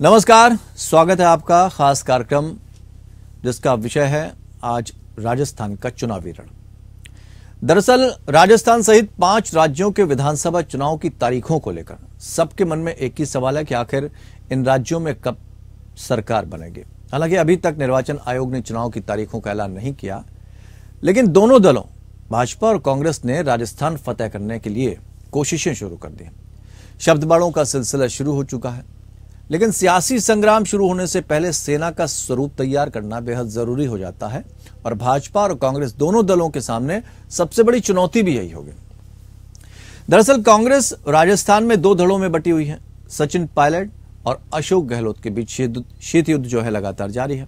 नमस्कार, स्वागत है आपका खास कार्यक्रम जिसका विषय है आज राजस्थान का चुनावी रण। दरअसल राजस्थान सहित 5 राज्यों के विधानसभा चुनाव की तारीखों को लेकर सबके मन में एक ही सवाल है कि आखिर इन राज्यों में कब सरकार बनेगी। हालांकि अभी तक निर्वाचन आयोग ने चुनाव की तारीखों का ऐलान नहीं किया, लेकिन दोनों दलों भाजपा और कांग्रेस ने राजस्थान फतेह करने के लिए कोशिशें शुरू कर दी। शब्दबाड़ों का सिलसिला शुरू हो चुका है, लेकिन सियासी संग्राम शुरू होने से पहले सेना का स्वरूप तैयार करना बेहद जरूरी हो जाता है और भाजपा और कांग्रेस दोनों दलों के सामने सबसे बड़ी चुनौती भी यही होगी। दरअसल कांग्रेस राजस्थान में 2 धड़ों में बटी हुई है। सचिन पायलट और अशोक गहलोत के बीच शीत युद्ध जो है लगातार जारी है।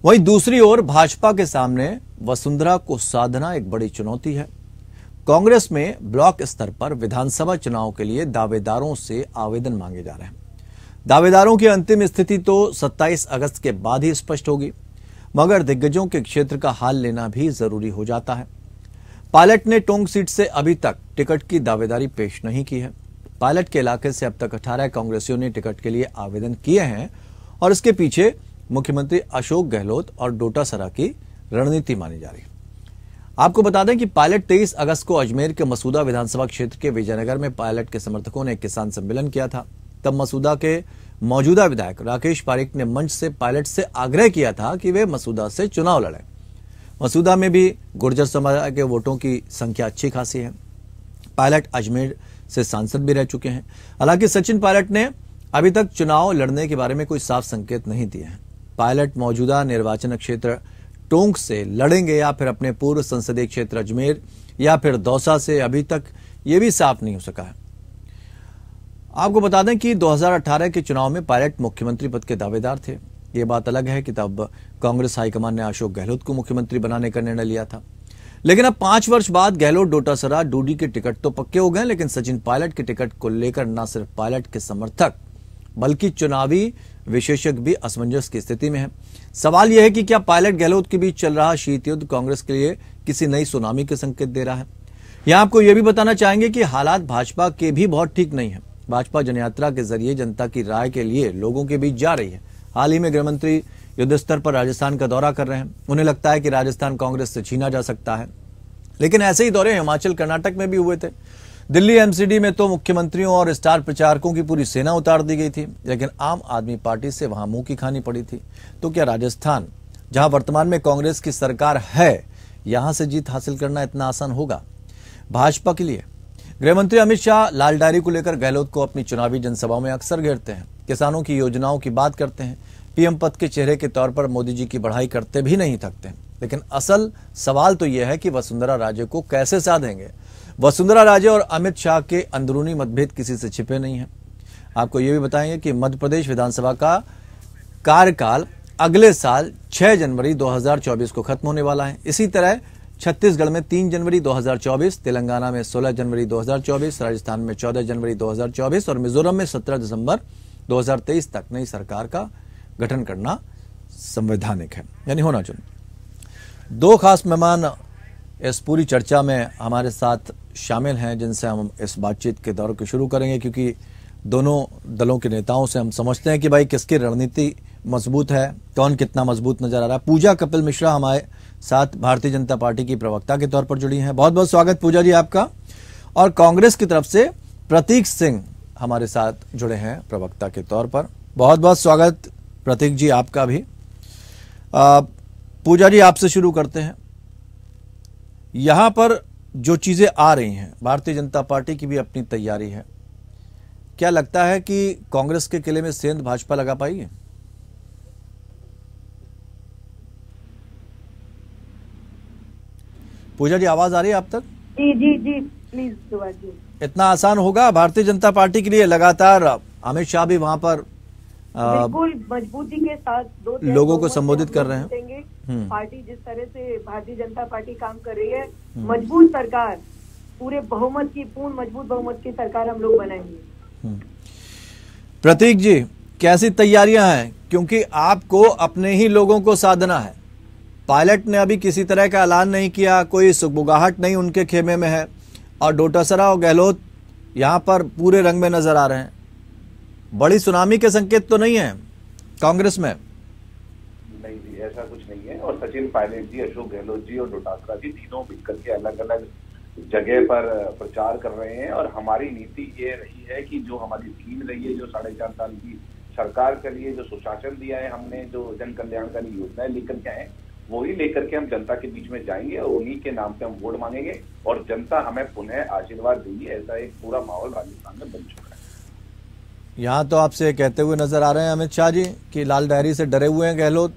वहीं दूसरी ओर भाजपा के सामने वसुंधरा को साधना एक बड़ी चुनौती है। कांग्रेस में ब्लॉक स्तर पर विधानसभा चुनाव के लिए दावेदारों से आवेदन मांगे जा रहे हैं। दावेदारों की अंतिम स्थिति तो 27 अगस्त के बाद ही स्पष्ट होगी, मगर दिग्गजों के क्षेत्र का हाल लेना भी जरूरी हो जाता है। पायलट ने टोंक सीट से अभी तक टिकट की दावेदारी पेश नहीं की है। पायलट के इलाके से अब तक 18 कांग्रेसियों ने टिकट के लिए आवेदन किए हैं और इसके पीछे मुख्यमंत्री अशोक गहलोत और डोटासरा की रणनीति मानी जा रही है। आपको बता दें कि पायलट 23 अगस्त को अजमेर के मसूदा विधानसभा क्षेत्र के विजयनगर में पायलट के समर्थकों ने एक किसान सम्मेलन किया था। तब मसूदा के मौजूदा विधायक राकेश पारीक ने मंच से पायलट से आग्रह किया था कि वे मसूदा से चुनाव लड़ें। मसूदा में भी गुर्जर समुदाय के वोटों की संख्या अच्छी खासी है। पायलट अजमेर से सांसद भी रह चुके हैं। हालांकि सचिन पायलट ने अभी तक चुनाव लड़ने के बारे में कोई साफ संकेत नहीं दिए हैं। पायलट मौजूदा निर्वाचन क्षेत्र टोंक से लड़ेंगे या फिर अपने पूर्व संसदीय क्षेत्र अजमेर या फिर दौसा से, अभी तक ये भी साफ नहीं हो सका है। आपको बता दें कि 2018 के चुनाव में पायलट मुख्यमंत्री पद के दावेदार थे। ये बात अलग है कि तब कांग्रेस हाईकमान ने अशोक गहलोत को मुख्यमंत्री बनाने का निर्णय लिया था। लेकिन अब 5 वर्ष बाद गहलोत डोटासरा डूडी के टिकट तो पक्के हो गए, लेकिन सचिन पायलट के टिकट को लेकर न सिर्फ पायलट के समर्थक बल्कि चुनावी विशेषज्ञ भी असमंजस की स्थिति में है। सवाल यह है कि क्या पायलट गहलोत के बीच चल रहा शीत युद्ध कांग्रेस के लिए किसी नई सुनामी के संकेत दे रहा है। यहां आपको यह भी बताना चाहेंगे कि हालात भाजपा के भी बहुत ठीक नहीं है। भाजपा जनयात्रा के जरिए जनता की राय के लिए लोगों के बीच जा रही है। हाल ही में गृहमंत्री युद्ध स्तर पर राजस्थान का दौरा कर रहे हैं। उन्हें लगता है कि राजस्थान कांग्रेस से छीना जा सकता है, लेकिन ऐसे ही दौरे हिमाचल कर्नाटक में भी हुए थे। दिल्ली एमसीडी में तो मुख्यमंत्रियों और स्टार प्रचारकों की पूरी सेना उतार दी गई थी, लेकिन आम आदमी पार्टी से वहां मुंह की खानी पड़ी थी। तो क्या राजस्थान, जहां वर्तमान में कांग्रेस की सरकार है, यहां से जीत हासिल करना इतना आसान होगा भाजपा के लिए? गृहमंत्री अमित शाह लाल डायरी को लेकर गहलोत को अपनी चुनावी जनसभाओं में अक्सर घेरते हैं। किसानों की योजनाओं की बात करते हैं। पीएम पद के चेहरे के तौर पर मोदी जी की बढ़ाई करते भी नहीं थकते। लेकिन असल सवाल तो यह है कि वसुंधरा राजे को कैसे साधेंगे। वसुंधरा राजे और अमित शाह के अंदरूनी मतभेद किसी से छिपे नहीं है। आपको यह भी बताएंगे कि मध्य प्रदेश विधानसभा का कार्यकाल अगले साल 6 जनवरी 2024 को खत्म होने वाला है। इसी तरह छत्तीसगढ़ में 3 जनवरी 2024, तेलंगाना में 16 जनवरी 2024, राजस्थान में 14 जनवरी 2024 और मिजोरम में 17 दिसंबर 2023 तक नई सरकार का गठन करना संवैधानिक है, यानी होना चाहिए। 2 खास मेहमान इस पूरी चर्चा में हमारे साथ शामिल हैं, जिनसे हम इस बातचीत के दौर को शुरू करेंगे, क्योंकि दोनों दलों के नेताओं से हम समझते हैं कि भाई किसकी रणनीति मजबूत है, कौन कितना मजबूत नजर आ रहा है। पूजा कपिल मिश्रा हमारे साथ भारतीय जनता पार्टी की प्रवक्ता के तौर पर जुड़ी हैं। बहुत बहुत स्वागत पूजा जी आपका। और कांग्रेस की तरफ से प्रतीक सिंह हमारे साथ जुड़े हैं प्रवक्ता के तौर पर। बहुत बहुत स्वागत प्रतीक जी आपका भी। पूजा जी आपसे शुरू करते हैं। यहां पर जो चीजें आ रही हैं, भारतीय जनता पार्टी की भी अपनी तैयारी है। क्या लगता है कि कांग्रेस के किले में सेंध भाजपा लगा पाएगी? पूजा जी आवाज आ रही है आप तक? जी जी जी प्लीज जी। इतना आसान होगा भारतीय जनता पार्टी के लिए? लगातार अमित शाह भी वहां पर बिल्कुल मजबूती के साथ लोगों को संबोधित कर रहे हैं। पार्टी जिस तरह से भारतीय जनता पार्टी काम कर रही है, मजबूत सरकार, पूरे बहुमत की, पूर्ण मजबूत बहुमत की सरकार हम लोग बनाएंगे। प्रतीक जी कैसी तैयारियां हैं? क्योंकि आपको अपने ही लोगों को साधना है। पायलट ने अभी किसी तरह का ऐलान नहीं किया, कोई सुगबुगाहट नहीं उनके खेमे में है, और डोटासरा और गहलोत यहां पर पूरे रंग में नजर आ रहे हैं। बड़ी सुनामी के संकेत तो नहीं है कांग्रेस में? नहीं जी, ऐसा कुछ नहीं है। और सचिन पायलट जी, अशोक गहलोत जी और डोटासरा जी तीनों मिलकर के अलग अलग जगह पर प्रचार कर रहे हैं। और हमारी नीति ये रही है कि जो हमारी थीम रही है, जो 4.5 साल की सरकार के लिए जो सुशासन दिया है हमने, जो जन कल्याणकारी योजनाएं लेकर के आए, वही लेकर के हम जनता के बीच में जाएंगे और उन्हीं के नाम पे हम वोट मांगेंगे और जनता हमें पुनः आशीर्वाद देगी। ऐसा एक पूरा माहौल राजस्थान में बन चुका है। यहाँ तो आपसे कहते हुए नजर आ रहे हैं अमित शाह जी कि लाल डायरी से डरे हुए हैं गहलोत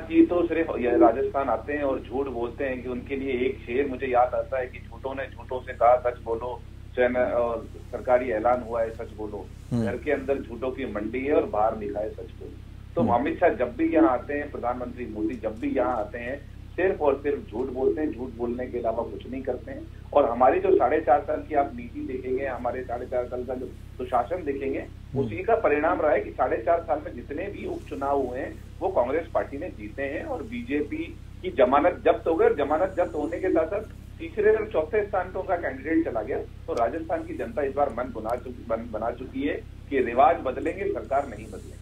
जी। तो सिर्फ राजस्थान आते हैं और झूठ बोलते हैं कि उनके लिए एक शेर मुझे याद आता है कि झूठों ने झूठों से कहा सच बोलो, और सरकारी ऐलान हुआ है सच बोलो, घर के अंदर झूठों की मंडी है और बाहर लिखा है सच बोलो। तो अमित शाह जब भी यहाँ आते हैं, प्रधानमंत्री मोदी जब भी यहाँ आते हैं, सिर्फ और सिर्फ झूठ बोलते हैं। झूठ बोलने के अलावा कुछ नहीं करते हैं। और हमारी जो 4.5 साल की आप नीति देखेंगे, हमारे 4.5 साल का जो सुशासन देखेंगे, उसी का परिणाम रहा है कि 4.5 साल में जितने भी उपचुनाव हुए हैं वो कांग्रेस पार्टी ने जीते हैं। और बीजेपी की जमानत जब्त हो गई और जमानत जब्त होने के साथ साथ तीसरे और चौथे स्थान पर उनका कैंडिडेट चला गया। तो राजस्थान की जनता इस बार मन बना चुकी है कि रिवाज बदलेंगे, सरकार नहीं बदलेंगे।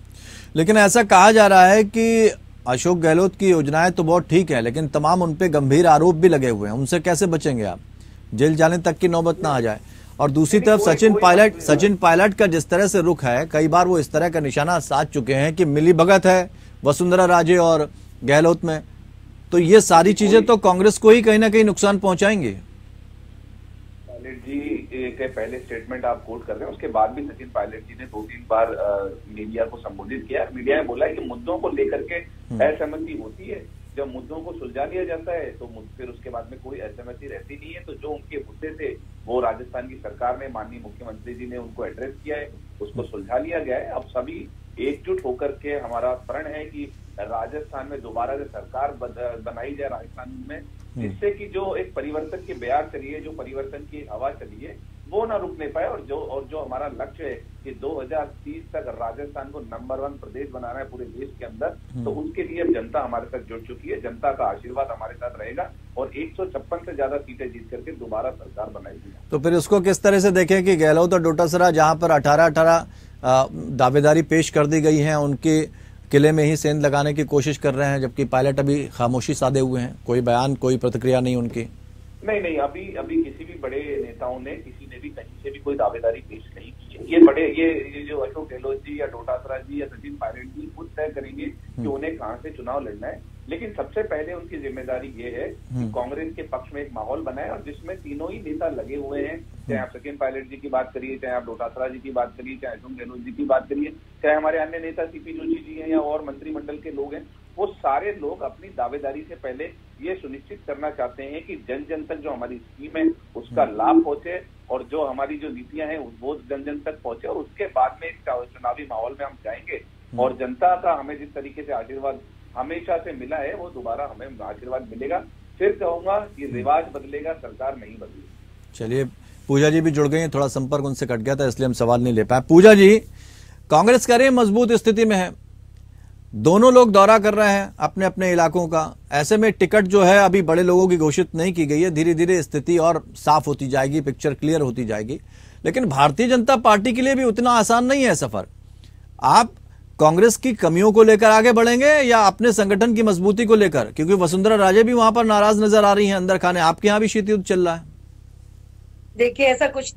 लेकिन ऐसा कहा जा रहा है कि अशोक गहलोत की योजनाएं तो बहुत ठीक है, लेकिन तमाम उन पे गंभीर आरोप भी लगे हुए हैं। उनसे कैसे बचेंगे आप, जेल जाने तक की नौबत ना आ जाए? और दूसरी तरफ सचिन पायलट का जिस तरह से रुख है, कई बार वो इस तरह का निशाना साध चुके हैं कि मिली भगत है वसुंधरा राजे और गहलोत में, तो ये सारी चीजें तो कांग्रेस को ही कहीं ना कहीं नुकसान पहुंचाएंगी। पायलट जी के पहले स्टेटमेंट आप कोट कर रहे हैं, उसके बाद भी सचिन पायलट जी ने 2-3 बार मीडिया को संबोधित किया। मीडिया में बोला है कि मुद्दों को लेकर के असहमति होती है, जब मुद्दों को सुलझा लिया जाता है तो फिर उसके बाद में कोई असहमति रहती नहीं है। तो जो उनके मुद्दे थे वो राजस्थान की सरकार ने, माननीय मुख्यमंत्री जी ने उनको एड्रेस किया है, उसको सुलझा लिया गया है। अब सभी एकजुट होकर के हमारा प्रण है कि राजस्थान में दोबारा से सरकार बनाई जाए राजस्थान में, जिससे कि जो एक परिवर्तन की बयार चली है, जो परिवर्तन की हवा चली है, वो ना रुकने पाए। और जो हमारा लक्ष्य है कि 2030 तक राजस्थान को नंबर 1 प्रदेश बनाना है पूरे देश के अंदर, तो उसके लिए जनता हमारे साथ जुड़ चुकी है। जनता का आशीर्वाद हमारे साथ रहेगा और 156 से ज्यादा सीटें जीत करके दोबारा सरकार बनाएगी। तो फिर उसको किस तरह से देखें कि गहलोत और डोटासरा जहां पर 18 दावेदारी पेश कर दी गई है, उनके किले में ही सेंध लगाने की कोशिश कर रहे हैं, जबकि पायलट अभी खामोशी साधे हुए हैं, कोई बयान कोई प्रतिक्रिया नहीं उनकी। नहीं, अभी किसी भी बड़े नेताओं ने, किसी ने भी कहीं से भी कोई दावेदारी पेश नहीं की है। ये जो अशोक गहलोत जी या डोटासरा जी या सचिन पायलट जी खुद तय करेंगे कि उन्हें कहां से चुनाव लड़ना है। लेकिन सबसे पहले उनकी जिम्मेदारी ये है कि कांग्रेस के पक्ष में एक माहौल बनाए और जिसमें तीनों ही नेता लगे हुए हैं, चाहे आप सचिन पायलट जी की बात करिए, चाहे आप डोटासरा जी की बात करिए, चाहे अशोक गहलोत जी की बात करिए, चाहे हमारे अन्य नेता सीपी जोशी जी हैं या और मंत्रिमंडल के लोग हैं, वो सारे लोग अपनी दावेदारी से पहले ये सुनिश्चित करना चाहते हैं कि जन जन तक जो हमारी स्कीम है उसका लाभ पहुंचे और जो हमारी जो नीतियां हैं वो जन जन तक पहुंचे। और उसके बाद में चुनावी माहौल में हम जाएंगे और जनता का हमें जिस तरीके से आशीर्वाद हमेशा से मिला है वो दोबारा हमें आशीर्वाद मिलेगा। फिर कहूंगा कि रिवाज बदलेगा, सरकार नहीं बदलेगी। चलिए, पूजा जी भी जुड़ गई हैं, थोड़ा संपर्क उनसे कट गया था इसलिए हम सवाल नहीं ले पाए। पूजा जी, कांग्रेस कह रही है मजबूत स्थिति में है, दोनों लोग दौरा कर रहे हैं अपने अपने इलाकों का, ऐसे में टिकट जो है अभी बड़े लोगों की घोषित नहीं की गई है, धीरे धीरे स्थिति और साफ होती जाएगी, पिक्चर क्लियर होती जाएगी। लेकिन भारतीय जनता पार्टी के लिए भी उतना आसान नहीं है सफर। आप कांग्रेस की कमियों को लेकर आगे बढ़ेंगे या अपने संगठन की मजबूती को लेकर? क्योंकि वसुंधरा राजे भी वहां पर नाराज नजर आ रही हैं अंदर खाने, आपके यहाँ भी शीत युद्ध चल रहा है। देखिए, ऐसा कुछ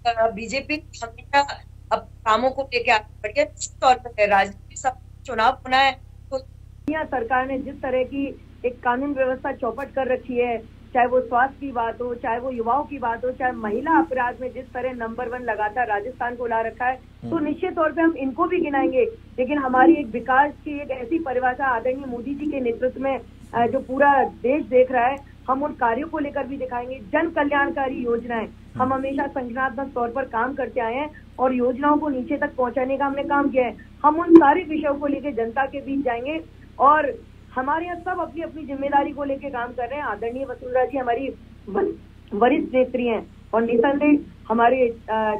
बीजेपी हमेशा अब कामों को लेकर आगे बढ़ी है, तौर पर राजनीतिक सब चुनाव होना है तो सरकार ने जिस तरह की एक कानून व्यवस्था चौपट कर रखी है, चाहे वो स्वास्थ्य की बात हो, चाहे वो युवाओं की बात हो, चाहे महिला अपराध में जिस तरह नंबर 1 लगातार राजस्थान को ला रखा है, तो निश्चित तौर पे हम इनको भी गिनाएंगे। लेकिन हमारी एक विकास की एक ऐसी परिभाषा आदरणीय मोदी जी के नेतृत्व में जो पूरा देश देख रहा है, हम उन कार्यों को लेकर भी दिखाएंगे। जन कल्याणकारी योजनाएं हम हमेशा संगठनात्मक तौर पर काम करते आए हैं और योजनाओं को नीचे तक पहुंचाने का हमने काम किया है। हम उन सारे विषयों को लेकर जनता के बीच जाएंगे और हमारे यहाँ सब अपनी अपनी जिम्मेदारी को लेकर काम कर रहे हैं। आदरणीय वसुंधरा जी हमारी वरिष्ठ नेत्री हैं और निसंदेह हमारे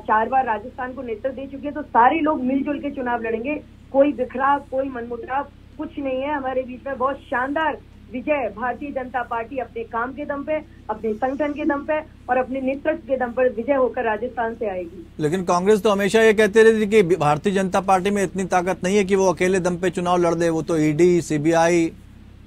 4 बार राजस्थान को नेतृत्व दे चुके हैं, तो सारे लोग मिलजुल के चुनाव लड़ेंगे। कोई बिखराव, कोई मनमुटाव कुछ नहीं है हमारे बीच में। बहुत शानदार विजय भारतीय जनता पार्टी अपने काम के दम पे, अपने संगठन के दम पे और अपने नेतृत्व के दम पर विजय होकर राजस्थान से आएगी। लेकिन कांग्रेस तो हमेशा ये कहते रही थी कि भारतीय जनता पार्टी में इतनी ताकत नहीं है कि वो अकेले दम पे चुनाव लड़ दे, वो तो ईडी सीबीआई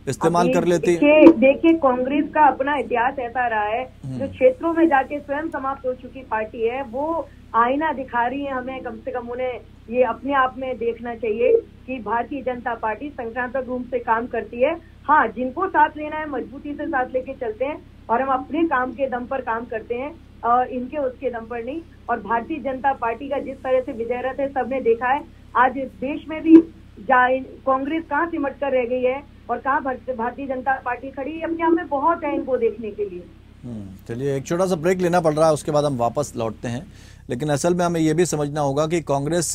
इस्तेमाल कर लेती है। देखिए कांग्रेस का अपना इतिहास ऐसा रहा है, जो क्षेत्रों में जाके स्वयं समाप्त हो चुकी पार्टी है, वो आईना दिखा रही है हमें। कम से कम उन्हें ये अपने आप में देखना चाहिए कि भारतीय जनता पार्टी संगठनात्मक रूप से काम करती है। हाँ, जिनको साथ लेना है मजबूती से साथ लेके चलते हैं और हम अपने काम के दम पर काम करते हैं और इनके उसके दम पर नहीं। और भारतीय जनता पार्टी का जिस तरह से विजय रथ है सबने देखा है। आज इस देश में भी कांग्रेस कहाँ सिमट कर रह गई है और कहाँ भारतीय जनता पार्टी खड़ी, अपने आप में बहुत है इनको देखने के लिए। चलिए एक छोटा सा ब्रेक लेना पड़ रहा है, उसके बाद हम वापस लौटते हैं। लेकिन असल में हमें यह भी समझना होगा कि कांग्रेस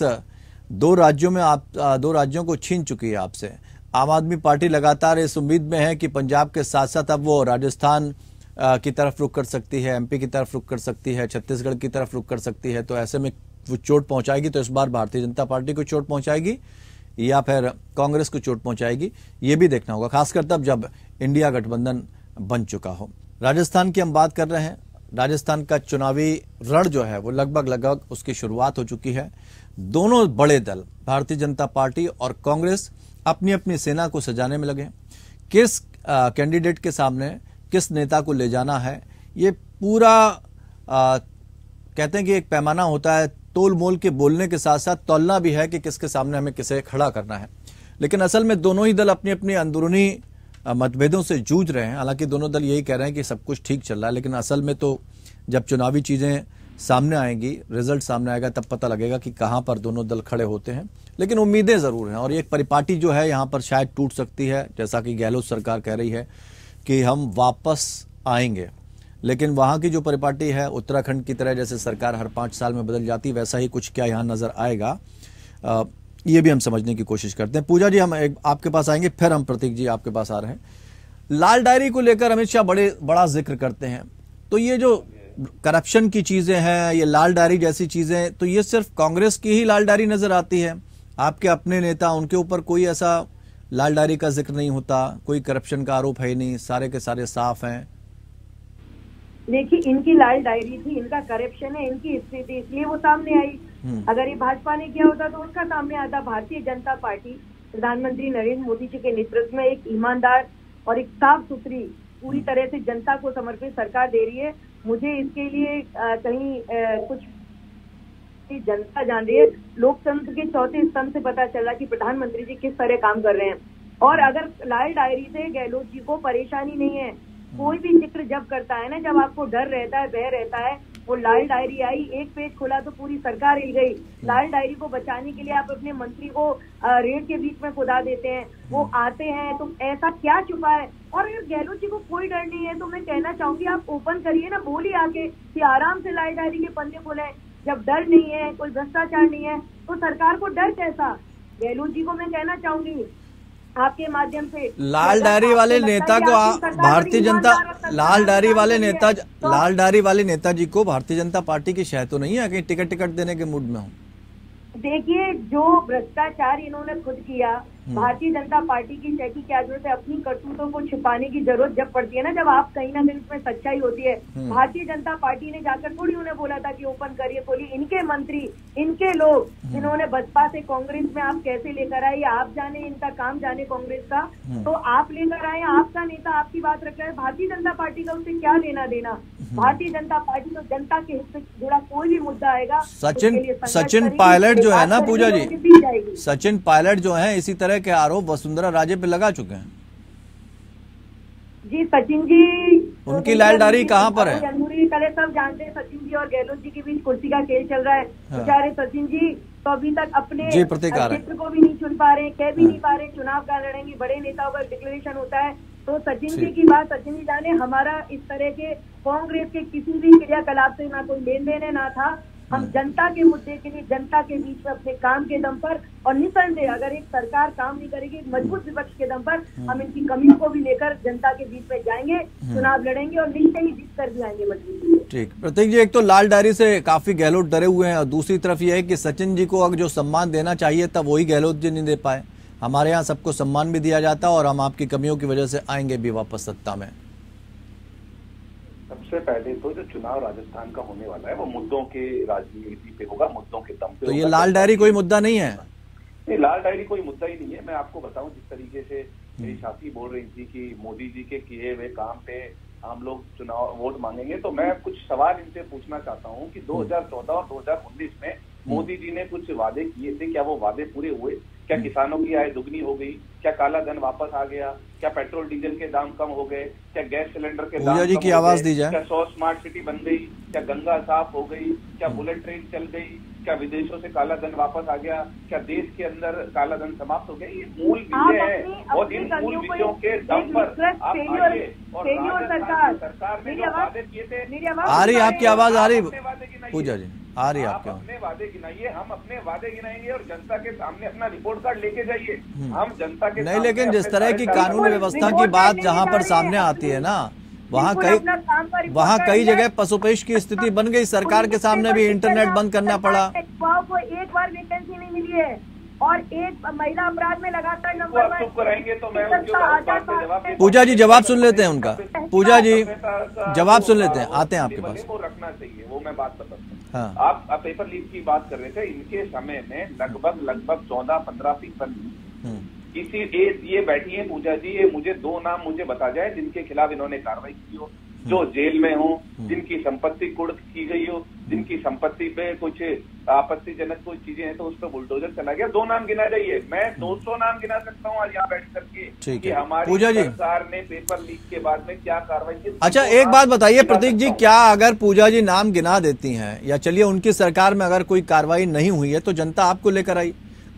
दो राज्यों को छीन चुकी है आपसे। आम आदमी पार्टी लगातार इस उम्मीद में है कि पंजाब के साथ साथ अब वो राजस्थान की तरफ रुख कर सकती है, एमपी की तरफ रुख कर सकती है, छत्तीसगढ़ की तरफ रुख कर सकती है। तो ऐसे में वो चोट पहुंचाएगी, तो इस बार भारतीय जनता पार्टी को चोट पहुंचाएगी या फिर कांग्रेस को चोट पहुंचाएगी, ये भी देखना होगा, खासकर तब जब इंडिया गठबंधन बन चुका हो। राजस्थान की हम बात कर रहे हैं। राजस्थान का चुनावी रण जो है वो लगभग उसकी शुरुआत हो चुकी है। दोनों बड़े दल भारतीय जनता पार्टी और कांग्रेस अपनी अपनी सेना को सजाने में लगे। किस कैंडिडेट के सामने किस नेता को ले जाना है, ये पूरा कहते हैं कि एक पैमाना होता है, तोल मोल के बोलने के साथ साथ तौलना भी है कि किसके सामने हमें किसे खड़ा करना है। लेकिन असल में दोनों ही दल अपनी अपनी अंदरूनी मतभेदों से जूझ रहे हैं। हालांकि दोनों दल यही कह रहे हैं कि सब कुछ ठीक चल रहा है, लेकिन असल में तो जब चुनावी चीजें सामने आएंगी, रिजल्ट सामने आएगा, तब पता लगेगा कि कहां पर दोनों दल खड़े होते हैं। लेकिन उम्मीदें जरूर हैं और एक परिपाटी जो है यहां पर शायद टूट सकती है, जैसा कि गहलोत सरकार कह रही है कि हम वापस आएंगे। लेकिन वहां की जो परिपाटी है उत्तराखंड की तरह, जैसे सरकार हर 5 साल में बदल जाती, वैसा ही कुछ क्या यहां नजर आएगा, ये भी हम समझने की कोशिश करते हैं। पूजा जी, हम आपके पास आएंगे, फिर हम प्रतीक जी आपके पास आ रहे हैं। लाल डायरी को लेकर अमित शाह बड़ा जिक्र करते हैं, तो ये जो करप्शन की चीजें हैं, ये लाल डायरी जैसी चीजें, तो ये सिर्फ कांग्रेस की ही लाल डायरी नजर आती है? आपके अपने नेता, उनके ऊपर कोई ऐसा लाल डायरी का जिक्र नहीं होता, कोई करप्शन का आरोप है ही नहीं, सारे के सारे साफ हैं? देखिए, इनकी लाल डायरी थी, इनका करप्शन है, इनकी हिस्ट्री थी, इसलिए वो सामने आई। अगर ये भाजपा ने किया होता तो उसका सामने आता। भारतीय जनता पार्टी प्रधानमंत्री नरेंद्र मोदी जी के नेतृत्व में एक ईमानदार और एक साफ सुथरी, पूरी तरह से जनता को समर्पित सरकार दे रही है। मुझे इसके लिए कहीं कुछ जनता जान रही है। लोकतंत्र के चौथे स्तंभ से पता चला कि प्रधानमंत्री जी किस तरह काम कर रहे हैं। और अगर लाल डायरी से गहलोत जी को परेशानी नहीं है, कोई भी जिक्र जब करता है ना, जब आपको डर रहता है, भय रहता है, वो लाल डायरी आई, एक पेज खोला तो पूरी सरकार हिल गई। लाल डायरी को बचाने के लिए आप अपने मंत्री को रेड के बीच में खुदा देते हैं, वो आते हैं, तो ऐसा क्या छुपा है? और अगर गहलोत जी को कोई डर नहीं है तो मैं कहना चाहूंगी आप ओपन करिए ना, बोलिए आके कि आराम से लाल डायरी के पन्ने खोलें। जब डर नहीं है, कोई भ्रष्टाचार नहीं है, तो सरकार को डर कैसा? गहलोत जी को मैं कहना चाहूंगी आपके माध्यम से, लाल डायरी वाले नेता को भारतीय जनता लाल डायरी वाले नेताजी को भारतीय जनता पार्टी की शय तो नहीं है कहीं टिकट देने के मूड में हो? देखिए, जो भ्रष्टाचार इन्होंने खुद किया, भारतीय जनता पार्टी की शय की क्या जरूरत है? अपनी करतूतों को छिपाने की जरूरत जब पड़ती है ना, जब आप कहीं ना कहीं उसमें सच्चाई होती है। भारतीय जनता पार्टी ने जाकर थोड़ी उन्हें बोला था कि ओपन करिए, खोलिए। इनके मंत्री, इनके लोग जिन्होंने बसपा से कांग्रेस में आप कैसे लेकर आए, आप जाने, इनका काम जाने कांग्रेस का। तो आप लेकर आए, आपका नेता आपकी बात रख रहा है, भारतीय जनता पार्टी का उससे क्या लेना देना? भारतीय जनता पार्टी तो जनता के हित से जुड़ा कोई भी मुद्दा आएगा, सचिन पायलट जो है ना पूजा जी, सचिन पायलट जो है, इसी तरह के आरोप वसुंधरा राजे पे लगा चुके हैं जी। सचिन जी, उनकी लाल डायरी कहाँ पर है? जमहूरी कले सब जानते हैं, सचिन जी और गहलोत जी के बीच कुर्सी का खेल चल रहा है। बेचारे सचिन जी तो अभी तक अपने क्षेत्र को भी नहीं चुन पा रहे, कह भी नहीं पा रहे, चुनाव क्या लड़ेंगे। बड़े नेताओं का डिक्लेरेशन होता है तो सचिन जी की बात सचिन जी जाने। हमारा इस तरह के कांग्रेस के किसी भी क्रियाकलाप से ना कोई लेन देन ना था। हम जनता के मुद्दे के लिए जनता के बीच में अपने काम के दम पर, और निसंदेह अगर एक सरकार काम नहीं करेगी, मजबूत विपक्ष के दम पर हम इनकी कमियों को भी लेकर जनता के बीच में जाएंगे, चुनाव लड़ेंगे और निश्चय ही जीत कर भी आएंगे मजबूती। ठीक, प्रतीक जी, एक तो लाल डायरी से काफी गहलोत डरे हुए हैं और दूसरी तरफ यह है कि सचिन जी को अगर जो सम्मान देना चाहिए तब वही गहलोत जी नहीं दे पाए। हमारे यहाँ सबको सम्मान भी दिया जाता और हम आपकी कमियों की वजह से आएंगे भी वापस सत्ता में। सबसे पहले तो जो चुनाव राजस्थान का होने वाला है वो मुद्दों के राजनीति पे होगा, मुद्दों के दम पे। तो ये लाल डायरी कोई मुद्दा नहीं है? नहीं, लाल डायरी कोई मुद्दा ही नहीं है। मैं आपको बताऊं, जिस तरीके से मेरी साथी बोल रही थी कि मोदी जी के किए हुए काम पे हम लोग चुनाव वोट मांगेंगे, तो मैं कुछ सवाल इनसे पूछना चाहता हूं कि 2014 और 2019 में मोदी जी ने कुछ वादे किए थे, क्या वो वादे पूरे हुए? क्या किसानों की आय दुगनी हो गई? क्या काला धन वापस आ गया? क्या पेट्रोल डीजल के दाम कम हो गए? क्या गैस सिलेंडर के दाम जी की आवाज दीजिए। क्या 100 स्मार्ट सिटी बन गई? क्या गंगा साफ हो गई? क्या बुलेट ट्रेन चल गई? क्या विदेशों से काला धन वापस आ गया? क्या देश के अंदर काला धन समाप्त हो गया? ये मूल विषय है और इन मूल विषयों के दम पर आप आइए। और सरकार ने जो वादे किए थे, आ रही आपकी आवाज आ रही पूजा जी, आ रही आपके अपने वादे गिनाइए, हम अपने वादे गिनाएंगे और जनता के सामने अपना रिपोर्ट कार्ड लेके जाइए। हम जनता के नहीं, लेकिन जिस तरह की कानून व्यवस्था की बात जहाँ पर सामने आती है ना, वहाँ कई जगह पशुपेश की स्थिति बन गई। सरकार के सामने भी इंटरनेट बंद करना पड़ा। को एक बार वैकेंसी नहीं मिली है और एक महिला अपराध में लगातार नंबर 1 कराएंगे तो मैं उनके पूजा जी जवाब सुन लेते हैं उनका। पूजा जी जवाब सुन लेते हैं, आते हैं आपके पास। वो रखना चाहिए, वो मैं बात बताता हूँ। हाँ। आप पेपर लीक की बात कर रहे थे। इनके समय में लगभग 14-15 पेपर इसी ये बैठी है पूजा जी, ये मुझे 2 नाम मुझे बता जाए जिनके खिलाफ इन्होंने कार्रवाई की हो, जो जेल में हो, जिनकी संपत्ति कुर्क की गई हो, जिनकी संपत्ति पे कुछ आपत्तिजनक कोई चीजें हैं तो उस पर बुलडोजर चला गया। 2 नाम गिना जाइए। मैं 200 नाम गिना सकता हूँ आज यहाँ बैठ करके कि हमारी सरकार ने पेपर लीक के बाद में क्या कार्रवाई की। अच्छा, एक बात बताइए प्रतीक जी, क्या अगर पूजा जी नाम गिना देती हैं या चलिए उनकी सरकार में अगर कोई कार्रवाई नहीं हुई है तो जनता आपको लेकर आई,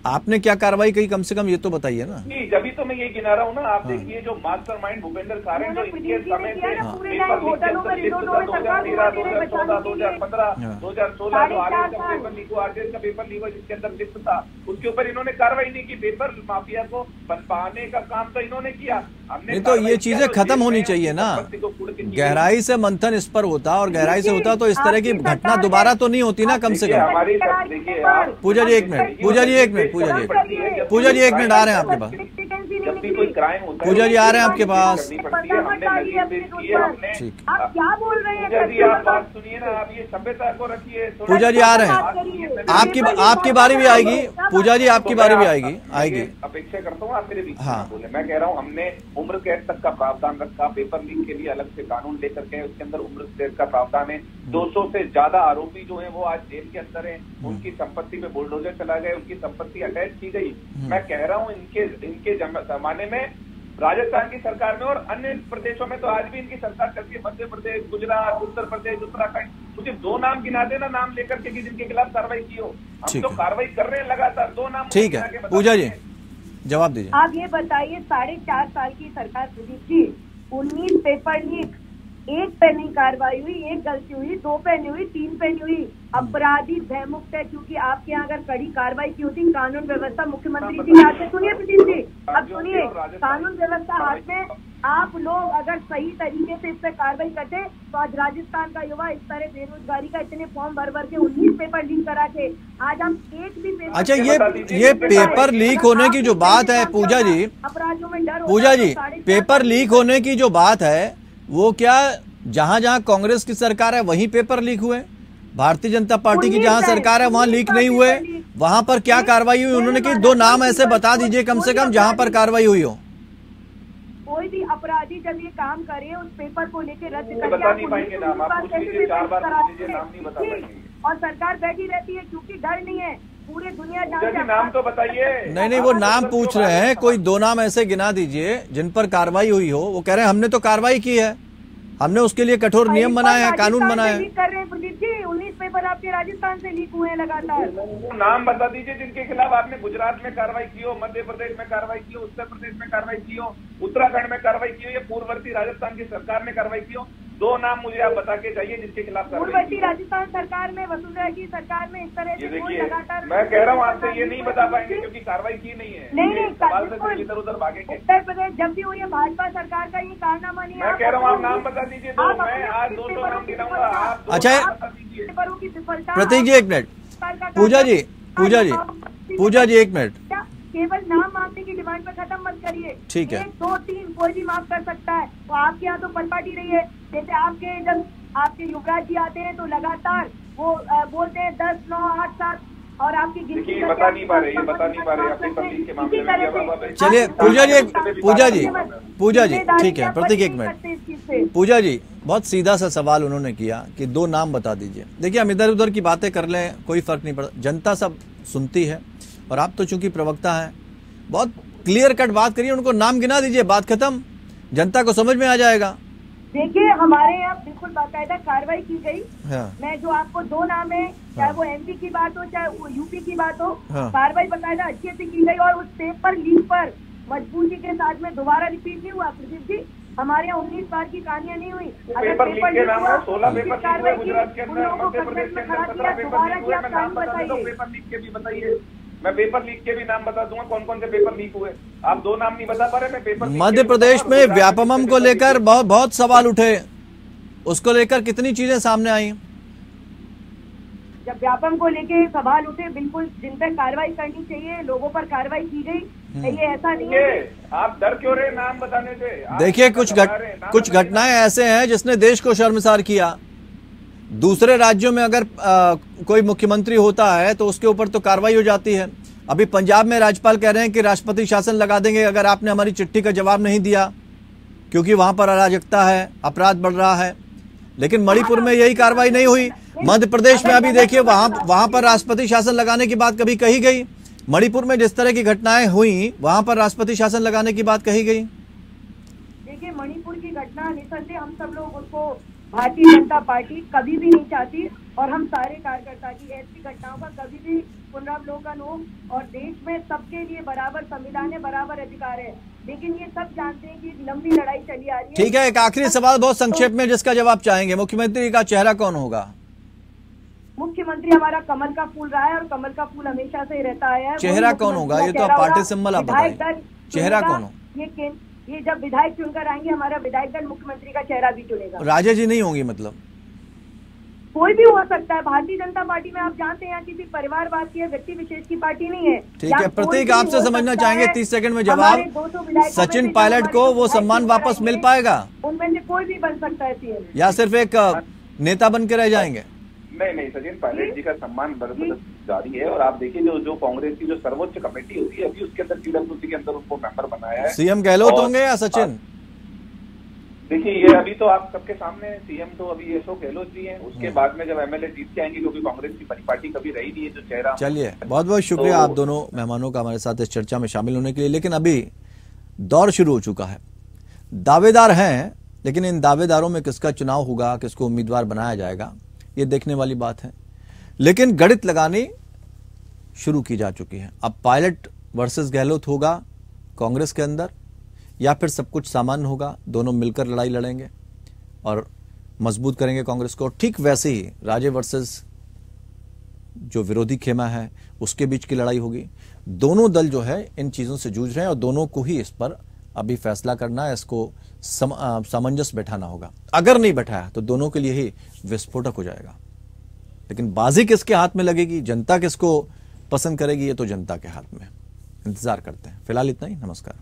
आपने क्या कार्रवाई की कम से कम ये तो बताइए ना। जी, जभी तो मैं ये गिना रहा हूँ ना। आप देखिए जो मास्टरमाइंड भूपेंद्र सारेन जो इनके समय से पेपर लीक 2013, 2014, 2015, 2016 जो आरएस का पेपर लीक हुआ, आरएस का पेपर लीक हुआ जिसके अंदर लिस्ट था, उसके ऊपर इन्होंने कार्रवाई नहीं की। पेपर माफिया को पाने का काम तो इन्होंने किया। हमने नहीं तो ये चीजें खत्म होनी चाहिए ना। गहराई से मंथन इस पर होता और गहराई से होता तो इस तरह की घटना दोबारा तो नहीं होती ना कम से कम। हमारी देखिए पूजा जी 1 मिनट, पूजा जी 1 मिनट, पूजा जी 1 मिनट आ रहे हैं आपके पास। जब भी कोई क्राइम होता है पूजा जी आ रहे हैं आपके पास। आप क्या बोल रहे हैं? आप बात सुनिए ना, आप ये सभ्यता को रखिए। पूजा जी आ रहे हैं, आपकी बारी भी आएगी। पूजा जी आपकी बारी भी आएगी। अपेक्षा करता हूँ आप मेरे बीच में बोले। मैं कह रहा हूँ हमने उम्र कैद तक का प्रावधान रखा। पेपर लीक के लिए अलग से कानून लेकर के उसके अंदर उम्र कैद का प्रावधान है। 200 से ज्यादा आरोपी जो है वो आज जेल के अंदर है। उनकी संपत्ति पे बुलडोजर चला गया, उनकी संपत्ति अटैच की गई। मैं कह रहा हूँ इनके जमाने में राजस्थान की सरकार में और अन्य प्रदेशों में तो आज भी इनकी सरकार करती है। मध्य प्रदेश, गुजरात, उत्तर प्रदेश, उत्तराखंड। मुझे 2 नाम गिना देना नाम लेकर के जिनके खिलाफ कार्रवाई की हो। हम तो कार्रवाई कर रहे हैं लगातार। 2 नाम ठीक है। पूजा जी जवाब दीजिए। आप ये बताइए, 4.5 साल की सरकार प्रदीप जी, 19 पेपर लीक, 1 पे नहीं कार्रवाई हुई, 1 गलती हुई, 2 पे नहीं हुई, 3 पे नहीं हुई। अपराधी भयमुक्त है क्योंकि आपके यहाँ अगर कड़ी कार्रवाई की होती, कानून व्यवस्था मुख्यमंत्री जी के हाथ में। सुनिए प्रदीप जी, अब सुनिए, कानून व्यवस्था हाथ में, आप लोग अगर सही तरीके से इस पे कार्रवाई करते तो आज राजस्थान का युवा इस तरह बेरोजगारी का इतने फॉर्म भर के 19 पेपर लीक करा के आज हम एक भी पेपर। अच्छा, ये पेपर लीक होने की जो बात है पूजा जी, अपराधियों में डर, पूजा जी पेपर लीक होने की जो बात है वो क्या जहां जहां कांग्रेस की सरकार है वहीं पेपर लीक हुए? भारतीय जनता पार्टी की जहां सरकार है वहां लीक नहीं हुए? वहां पर क्या कार्रवाई हुई? उन्होंने की 2 नाम ऐसे बता दीजिए कम से कम जहां पर कार्रवाई हुई हो। कोई भी अपराधी जब ये काम करे उस पेपर को लेके रद्द बता नहीं पाएंगे नाम। आप पूछ लीजिए, 4 बार पूछ लीजिए, नाम नहीं बता पाएंगे। और सरकार बैठी रहती है क्योंकि डर नहीं है। पूरी दुनिया नाम तो बताइए। नहीं, वो नाम पूछ रहे हैं। कोई 2 नाम ऐसे गिना दीजिए जिन पर कार्रवाई हुई हो। वो कह रहे हैं हमने तो कार्रवाई की है, हमने उसके लिए कठोर नियम बनाए हैं, कानून बनाए हैं। कर रहे हैं प्रदीप जी, 19 पेपर आपके राजस्थान से लीक हुए हैं लगातार। नाम बता दीजिए जिनके खिलाफ आपने गुजरात में कार्रवाई की हो, मध्य प्रदेश में कार्रवाई की हो, उत्तर प्रदेश में कार्रवाई की हो, उत्तराखंड में कार्रवाई की हो, या पूर्ववर्ती राजस्थान की सरकार ने कार्रवाई की हो। 2 नाम मुझे आप बता के चाहिए जिसके खिलाफ पूर्ववर्ती राजस्थान सरकार में, वसुंधरा की सरकार में इस तरह से कोई लगातार। मैं कह रहा हूँ आपसे ये नहीं बता पाएंगे क्योंकि कार्रवाई की नहीं है। नहीं, सवाल से इधर उधर भागेंगे। उत्तर प्रदेश जब भी हुई है भाजपा सरकार का ये कारनामा नहीं है। मैं कह रहा हूँ आप नाम बता दीजिए। मैं आज 200 नाम गिनाऊंगा। अच्छा प्रतीक जी 1 मिनट। पूजा जी 1 मिनट। केवल नाम मांगने की ठीक है। 1, 2, 3 कोई भी माफ कर सकता है। तो आपके यहाँ तो परिपाटी नहीं है। जैसे आपके जब आपके युवराज जी आते हैं तो लगातार वो बोलते हैं 10, 9, 8, 7 और आपकी गिनती ये बता नहीं पा रहे अपनी पब्लिक के मामले में। चलिए पूजा जी ठीक है, प्रतीक एक मिनट। पूजा जी बहुत सीधा सा सवाल उन्होंने किया कि 2 नाम बता दीजिए। देखिए हम इधर उधर की बातें कर लें, कोई फर्क नहीं पड़ता, जनता सब सुनती है और आप तो चूंकि प्रवक्ता हैं, बहुत क्लियर कट बात करिए, उनको नाम गिना दीजिए, बात खत्म, जनता को समझ में आ जाएगा। देखिए हमारे यहाँ बिल्कुल बाकायदा कार्रवाई की गई। हाँ। मैं जो आपको 2 नाम है, चाहे वो एमपी की बात हो चाहे वो यूपी की बात हो, हाँ। कार्रवाई बाकायदा अच्छे से की गई और उस पेपर लीक पर मजबूती के साथ में दोबारा रिपीट नहीं हुआ। प्रदीप जी हमारे यहाँ 19 बार की कहानियां नहीं हुई। अगर पेपर लीक के नाम है 16 पेपर लीक कार्रवाई हुए की, गुजरात के उन अंदर, लोगों को मध्य प्रदेश के कटघरे में अंदर खड़ा 17 किया, पेपर दोबारा लीक की हुए। आप मैं नाम कारण बता देता हूँ, बताइए। पेपर लीक के भी बताइए। मैं पेपर लीक के भी नाम बता दूंगा कौन कौन से पेपर लीक हुए। आप 2 नाम नहीं बता पा रहे, मैं पेपर लीक मध्य के प्रदेश बता में रहा हूँ। व्यापमम को लेकर बहुत सवाल उठे, उसको लेकर कितनी चीजें सामने आई। जब व्यापम को लेके सवाल उठे, बिल्कुल जिन पर कार्रवाई करनी चाहिए लोगों पर कार्रवाई की गई। ये ऐसा नहीं है। आप डर क्यों रहे नाम बताने से? देखिए कुछ घटनाएं ऐसे हैं जिसने देश को शर्मसार किया। दूसरे राज्यों में अगर कोई मुख्यमंत्री होता है तो उसके ऊपर तो कार्रवाई हो जाती है। अभी पंजाब में राज्यपाल कह रहे हैं कि राष्ट्रपति शासन लगा देंगे अगर आपने हमारी चिट्ठी का जवाब नहीं दिया, क्योंकि वहां पर अराजकता है, अपराध बढ़ रहा है। लेकिन मणिपुर में यही कार्रवाई नहीं हुई। मध्य प्रदेश में अभी देखिए वहां पर राष्ट्रपति शासन लगाने की बात कभी कही गई। मणिपुर में जिस तरह की घटनाएं हुई वहां पर राष्ट्रपति शासन लगाने की बात कही गई। देखिए मणिपुर की घटना निसंदेह हम सब लोग उसको भारतीय जनता पार्टी कभी भी नहीं चाहती और हम सारे कार्यकर्ता की ऐसी घटनाओं का कभी भी पुनरावलोकन हो। और देश में सबके लिए बराबर संविधान है, बराबर अधिकार है। लेकिन ये सब जानते हैं कि लंबी लड़ाई चली आ रही है। ठीक है, एक आखिरी सवाल बहुत संक्षेप में जिसका जवाब चाहेंगे, मुख्यमंत्री का चेहरा कौन होगा? मुख्यमंत्री हमारा कमल का फूल रहा है और कमल का फूल हमेशा से रहता है। चेहरा कौन होगा? ये तो पार्टी सिंबल आप बताइए, चेहरा कौन हो? ये जब विधायक चुनकर आएंगे हमारा विधायक दल मुख्यमंत्री का चेहरा भी चुनेगा। राजे जी नहीं होंगी? मतलब कोई भी हो सकता है। भारतीय जनता पार्टी में आप जानते हैं किसी परिवारवाद की व्यक्ति विशेष की पार्टी नहीं है। ठीक है, प्रतीक आपसे समझना चाहेंगे 30 सेकंड में जवाब। सचिन पायलट को वो सम्मान वापस मिल पाएगा? उनमें से कोई भी बन सकता है सीएम, या सिर्फ एक नेता बन के रह जाएंगे? नहीं, सचिन पायलट जी का सम्मान जारी है। और आप देखिए जो कांग्रेस की जो सर्वोच्च कमेटी होती है अभी उसके अंदर पीडब्ल्यूसी के अंदर उनको मेंबर बनाया है। सीएम गहलोत होंगे या सचिन? देखिए ये अभी तो आप सबके सामने सीएम तो अभी अशोक गहलोत जी हैं। उसके बाद में जब एमएलए जीत के आएंगे, क्योंकि कांग्रेस की परिपाटी कभी रही नहीं है जो चेहरा। चलिए बहुत बहुत शुक्रिया आप दोनों मेहमानों का हमारे साथ इस चर्चा में शामिल होने के लिए। लेकिन अभी दौर शुरू हो चुका है, दावेदार हैं, लेकिन इन दावेदारों में किसका चुनाव होगा, किसको उम्मीदवार बनाया जाएगा, ये देखने वाली बात है। लेकिन गणित लगानी शुरू की जा चुकी है। अब पायलट वर्सेस गहलोत होगा कांग्रेस के अंदर, या फिर सब कुछ सामान्य होगा, दोनों मिलकर लड़ाई लड़ेंगे और मजबूत करेंगे कांग्रेस को। ठीक वैसे ही राजे वर्सेस जो विरोधी खेमा है उसके बीच की लड़ाई होगी। दोनों दल जो है इन चीजों से जूझ रहे हैं और दोनों को ही इस पर अभी फैसला करना है, इसको सामंजस्य बैठाना होगा। अगर नहीं बैठाया तो दोनों के लिए ही विस्फोटक हो जाएगा। लेकिन बाजी किसके हाथ में लगेगी, जनता किसको पसंद करेगी, ये तो जनता के हाथ में। इंतजार करते हैं। फिलहाल इतना ही, नमस्कार।